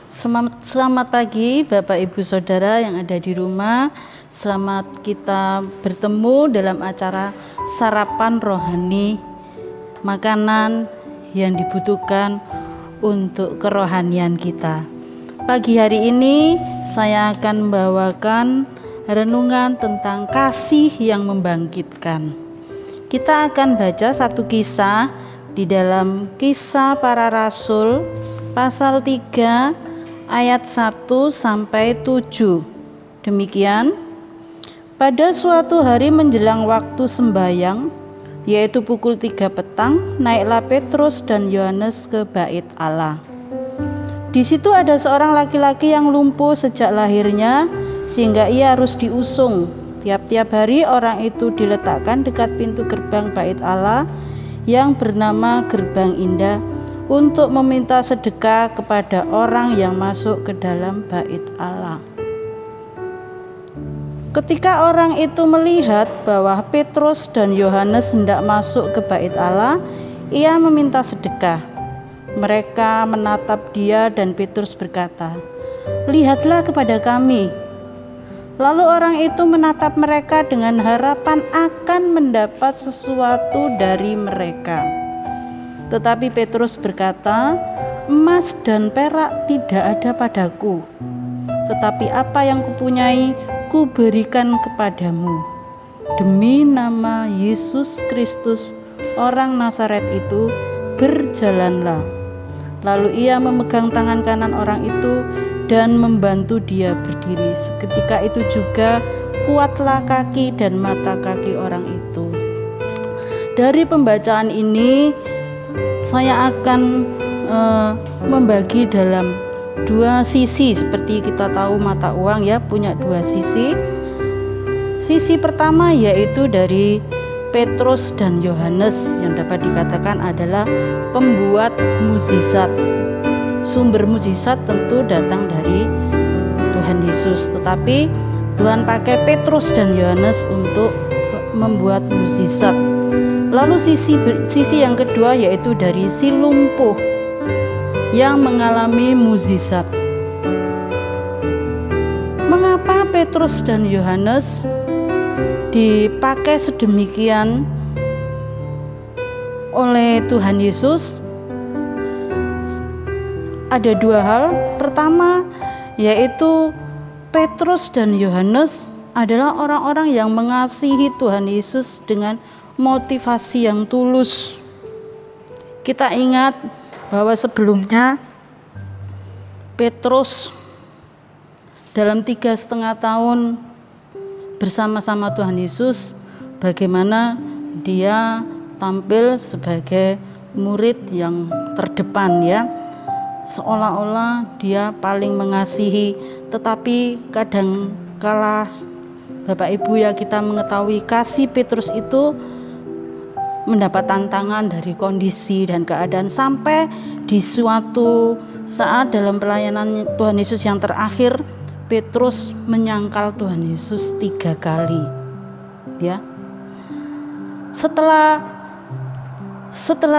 Selamat pagi Bapak Ibu Saudara yang ada di rumah. Selamat kita bertemu dalam acara sarapan rohani, makanan yang dibutuhkan untuk kerohanian kita. Pagi hari ini saya akan membawakan renungan tentang kasih yang membangkitkan. Kita akan baca satu kisah di dalam Kisah Para Rasul pasal 3 ayat 1 sampai 7. Demikian, pada suatu hari menjelang waktu sembahyang, yaitu pukul 3 petang, naiklah Petrus dan Yohanes ke bait Allah. Di situ ada seorang laki-laki yang lumpuh sejak lahirnya, sehingga ia harus diusung. Tiap-tiap hari orang itu diletakkan dekat pintu gerbang bait Allah yang bernama Gerbang Indah, untuk meminta sedekah kepada orang yang masuk ke dalam bait Allah. Ketika orang itu melihat bahwa Petrus dan Yohanes hendak masuk ke bait Allah, ia meminta sedekah. Mereka menatap dia dan Petrus berkata, "Lihatlah kepada kami." Lalu orang itu menatap mereka dengan harapan akan mendapat sesuatu dari mereka. Tetapi Petrus berkata, "Emas dan perak tidak ada padaku, tetapi apa yang kupunyai kuberikan kepadamu. Demi nama Yesus Kristus, orang Nazaret itu, berjalanlah." Lalu ia memegang tangan kanan orang itu dan membantu dia berdiri. Seketika itu juga kuatlah kaki dan mata kaki orang itu. Dari pembacaan ini saya akan membagi dalam dua sisi. Seperti kita tahu mata uang ya punya dua sisi. Sisi pertama yaitu dari Petrus dan Yohanes, yang dapat dikatakan adalah pembuat mukjizat. Sumber mukjizat tentu datang dari Tuhan Yesus, tetapi Tuhan pakai Petrus dan Yohanes untuk membuat mukjizat. Lalu sisi yang kedua yaitu dari si lumpuh yang mengalami mukjizat. Mengapa Petrus dan Yohanes dipakai sedemikian oleh Tuhan Yesus? Ada dua hal. Pertama yaitu Petrus dan Yohanes adalah orang-orang yang mengasihi Tuhan Yesus dengan motivasi yang tulus. Kita ingat bahwa sebelumnya Petrus dalam 3,5 tahun bersama-sama Tuhan Yesus, bagaimana dia tampil sebagai murid yang terdepan ya, seolah-olah dia paling mengasihi. Tetapi kadang kala Bapak Ibu ya, kita mengetahui kasih Petrus itu mendapat tantangan dari kondisi dan keadaan, sampai di suatu saat dalam pelayanan Tuhan Yesus yang terakhir, Petrus menyangkal Tuhan Yesus 3 kali ya. Setelah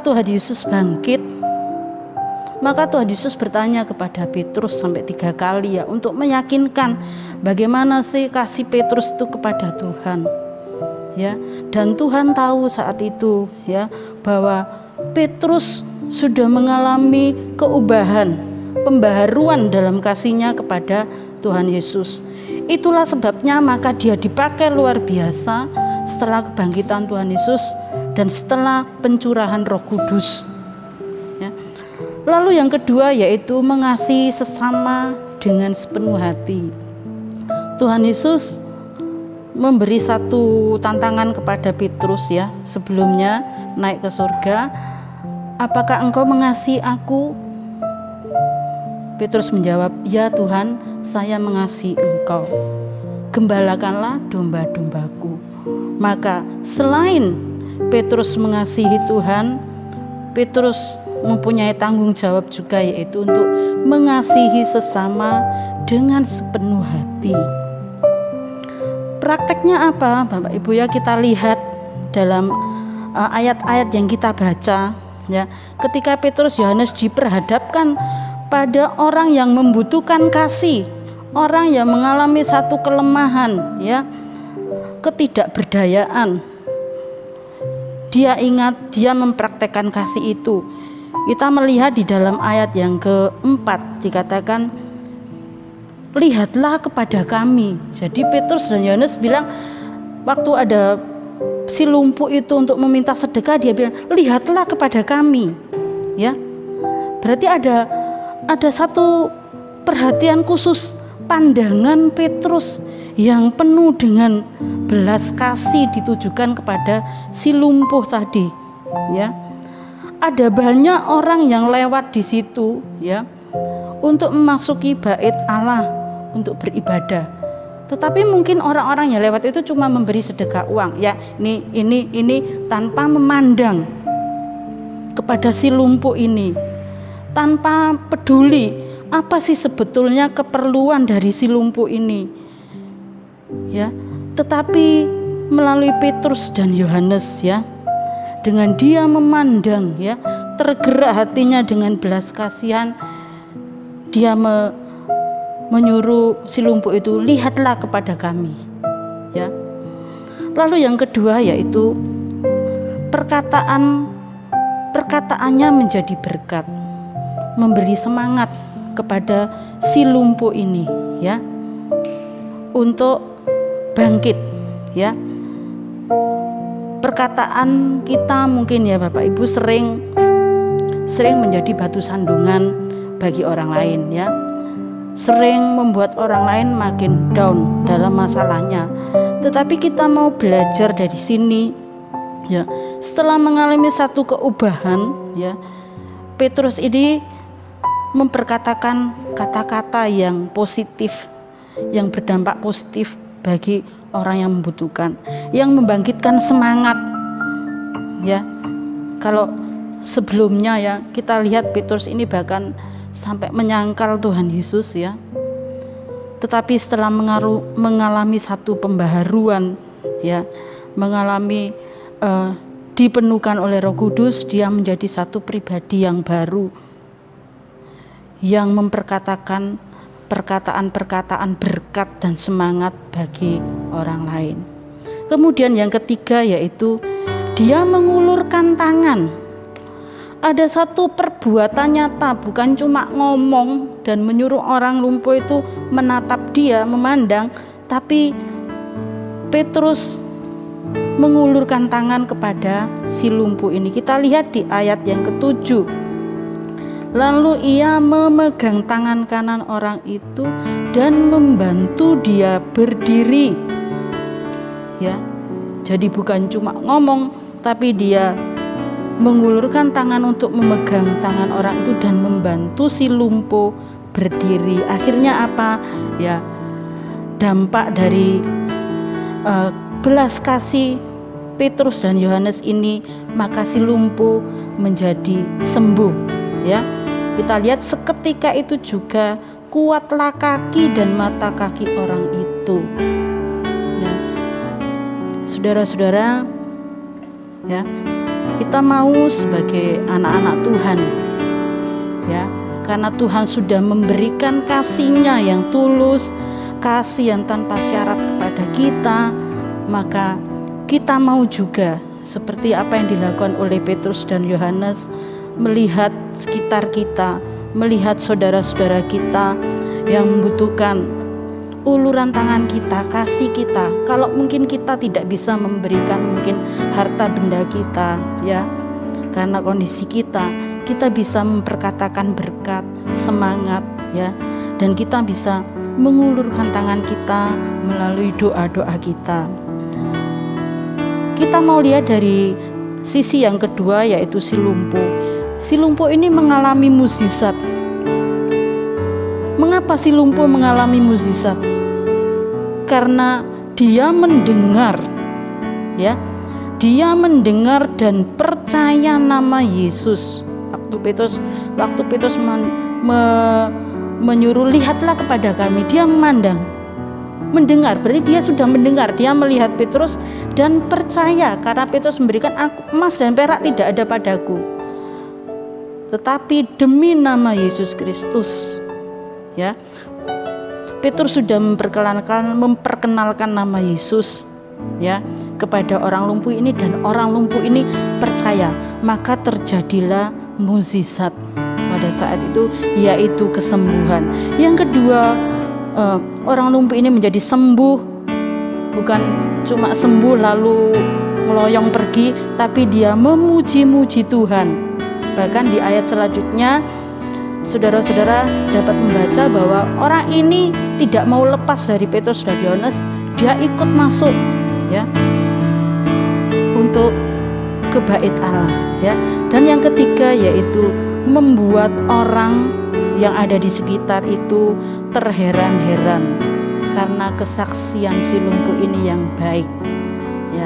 Tuhan Yesus bangkit, maka Tuhan Yesus bertanya kepada Petrus sampai 3 kali ya, untuk meyakinkan bagaimana sih kasih Petrus itu kepada Tuhan ya. Dan Tuhan tahu saat itu ya bahwa Petrus sudah mengalami keubahan, pembaharuan dalam kasihnya kepada Tuhan Yesus. Itulah sebabnya maka dia dipakai luar biasa setelah kebangkitan Tuhan Yesus dan setelah pencurahan Roh Kudus ya. Lalu yang kedua yaitu mengasihi sesama dengan sepenuh hati. Tuhan Yesus memberi satu tantangan kepada Petrus ya, sebelumnya naik ke surga. "Apakah engkau mengasihi aku?" Petrus menjawab, "Ya Tuhan, saya mengasihi engkau. Gembalakanlah domba-dombaku." Maka selain Petrus mengasihi Tuhan, Petrus mempunyai tanggung jawab juga, yaitu untuk mengasihi sesama dengan sepenuh hati. Prakteknya apa Bapak Ibu ya, kita lihat dalam ayat-ayat yang kita baca ya. Ketika Petrus Yohanes diperhadapkan pada orang yang membutuhkan kasih, orang yang mengalami satu kelemahan, ya, ketidakberdayaan. Dia ingat, dia mempraktekkan kasih itu. Kita melihat di dalam ayat yang keempat dikatakan, lihatlah kepada kami. Jadi Petrus dan Yohanes bilang, waktu ada si lumpuh itu untuk meminta sedekah, dia bilang, lihatlah kepada kami. Ya, berarti ada satu perhatian khusus, pandangan Petrus yang penuh dengan belas kasih ditujukan kepada si lumpuh tadi. Ya, ada banyak orang yang lewat di situ, ya, untuk memasuki bait Allah untuk beribadah. Tetapi mungkin orang-orang yang lewat itu cuma memberi sedekah uang, ya, ini tanpa memandang kepada si lumpuh ini, tanpa peduli apa sih sebetulnya keperluan dari si lumpuh ini, ya. Tetapi melalui Petrus dan Yohanes, ya, dengan dia memandang, ya, tergerak hatinya dengan belas kasihan, dia menyuruh si lumpuh itu, lihatlah kepada kami, ya. Lalu yang kedua yaitu perkataannya menjadi berkat, memberi semangat kepada si lumpuh ini, ya, untuk bangkit, ya. Perkataan kita mungkin, ya Bapak Ibu, sering menjadi batu sandungan bagi orang lain, ya. Sering membuat orang lain makin down dalam masalahnya. Tetapi kita mau belajar dari sini, ya. Setelah mengalami satu keubahan, ya, Petrus ini memperkatakan kata-kata yang positif, yang berdampak positif bagi orang yang membutuhkan, yang membangkitkan semangat, ya. Kalau sebelumnya, ya, kita lihat Petrus ini bahkan sampai menyangkal Tuhan Yesus, ya. Tetapi setelah mengalami satu pembaharuan, ya, mengalami dipenuhkan oleh Roh Kudus, dia menjadi satu pribadi yang baru, yang memperkatakan perkataan-perkataan berkat dan semangat bagi orang lain. Kemudian yang ketiga yaitu dia mengulurkan tangan. Ada satu perbuatan nyata, bukan cuma ngomong dan menyuruh orang lumpuh itu menatap dia, memandang, tapi Petrus mengulurkan tangan kepada si lumpuh ini. Kita lihat di ayat yang ke-7. Lalu ia memegang tangan kanan orang itu dan membantu dia berdiri, ya. Jadi bukan cuma ngomong, tapi dia mengulurkan tangan untuk memegang tangan orang itu dan membantu si lumpuh berdiri. Akhirnya apa? Ya, dampak dari belas kasih Petrus dan Yohanes ini, maka si lumpuh menjadi sembuh, ya. Kita lihat seketika itu juga kuatlah kaki dan mata kaki orang itu, ya. Saudara-saudara, ya, kita mau sebagai anak-anak Tuhan, ya, karena Tuhan sudah memberikan kasih-Nya yang tulus, kasih yang tanpa syarat kepada kita, maka kita mau juga seperti apa yang dilakukan oleh Petrus dan Yohanes, melihat sekitar kita, melihat saudara-saudara kita yang membutuhkan uluran tangan kita, kasih kita. Kalau mungkin kita tidak bisa memberikan mungkin harta benda kita, ya, karena kondisi kita bisa memperkatakan berkat, semangat, ya, dan kita bisa mengulurkan tangan kita melalui doa-doa kita. Kita mau lihat dari sisi yang kedua, yaitu si lumpuh. Si lumpuh ini mengalami mukjizat. Mengapa si lumpuh mengalami mukjizat? Karena dia mendengar, ya, dia mendengar dan percaya nama Yesus. Waktu Petrus menyuruh lihatlah kepada kami, dia memandang, mendengar, berarti dia sudah mendengar, dia melihat Petrus dan percaya karena Petrus memberikan, emas dan perak tidak ada padaku. tetapi demi nama Yesus Kristus. Ya, Petrus sudah memperkenalkan nama Yesus ya kepada orang lumpuh ini, dan orang lumpuh ini percaya. Maka terjadilah mukjizat pada saat itu, yaitu kesembuhan. Yang kedua, orang lumpuh ini menjadi sembuh, bukan cuma sembuh lalu meloyong pergi, tapi dia memuji-muji Tuhan. Bahkan di ayat selanjutnya saudara-saudara dapat membaca bahwa orang ini tidak mau lepas dari Petrus dan Yohanes, dia ikut masuk ya untuk ke bait Allah ya. Dan yang ketiga yaitu membuat orang yang ada di sekitar itu terheran-heran karena kesaksian si lumpuh ini yang baik ya,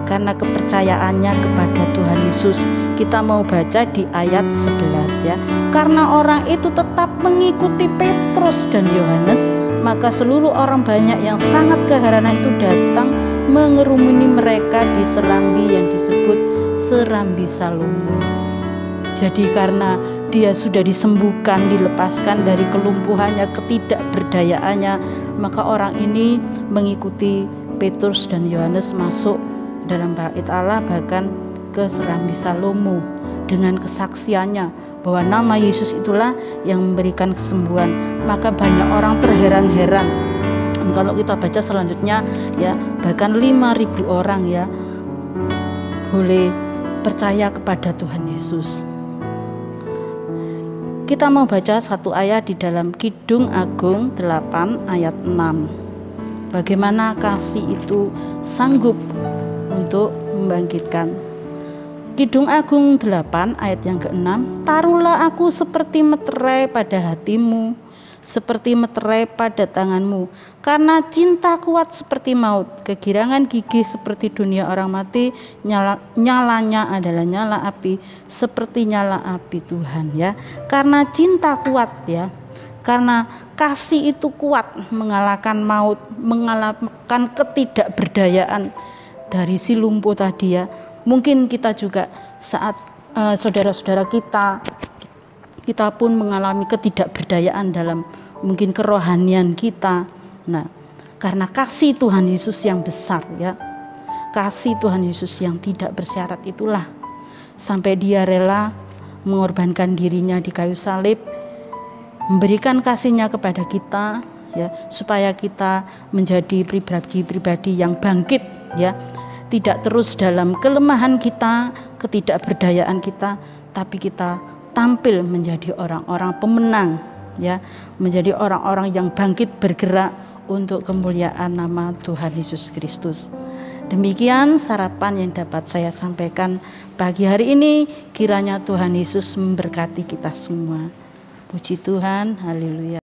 karena kepercayaannya kepada Tuhan Yesus. Kita mau baca di ayat 11 ya. Karena orang itu tetap mengikuti Petrus dan Yohanes, maka seluruh orang banyak yang sangat keheranan itu datang mengerumuni mereka di serambi yang disebut Serambi Salomo. Jadi karena dia sudah disembuhkan, dilepaskan dari kelumpuhannya, ketidakberdayaannya, maka orang ini mengikuti Petrus dan Yohanes masuk dalam bait Allah, bahkan ke Serambi Salomo dengan kesaksiannya bahwa nama Yesus itulah yang memberikan kesembuhan. Maka banyak orang terheran-heran. Kalau kita baca selanjutnya ya, bahkan 5.000 orang ya boleh percaya kepada Tuhan Yesus. Kita mau baca satu ayat di dalam Kidung Agung 8 ayat 6. Bagaimana kasih itu sanggup untuk membangkitkan. Kidung Agung 8 ayat yang ke-6. Taruhlah aku seperti meterai pada hatimu, seperti meterai pada tanganmu, karena cinta kuat seperti maut, kegirangan gigih seperti dunia orang mati, nyalanya adalah nyala api, seperti nyala api Tuhan ya. Karena cinta kuat ya, karena kasih itu kuat mengalahkan maut, mengalahkan ketidakberdayaan dari si lumpuh tadi ya. Mungkin kita juga saat saudara-saudara kita pun mengalami ketidakberdayaan dalam mungkin kerohanian kita. Nah, karena kasih Tuhan Yesus yang besar ya, kasih Tuhan Yesus yang tidak bersyarat itulah sampai dia rela mengorbankan dirinya di kayu salib, memberikan kasihnya kepada kita ya, supaya kita menjadi pribadi-pribadi yang bangkit ya. Tidak terus dalam kelemahan kita, ketidakberdayaan kita, tapi kita tampil menjadi orang-orang pemenang ya, menjadi orang-orang yang bangkit bergerak untuk kemuliaan nama Tuhan Yesus Kristus. Demikian sarapan yang dapat saya sampaikan pagi hari ini. Kiranya Tuhan Yesus memberkati kita semua. Puji Tuhan, haleluya.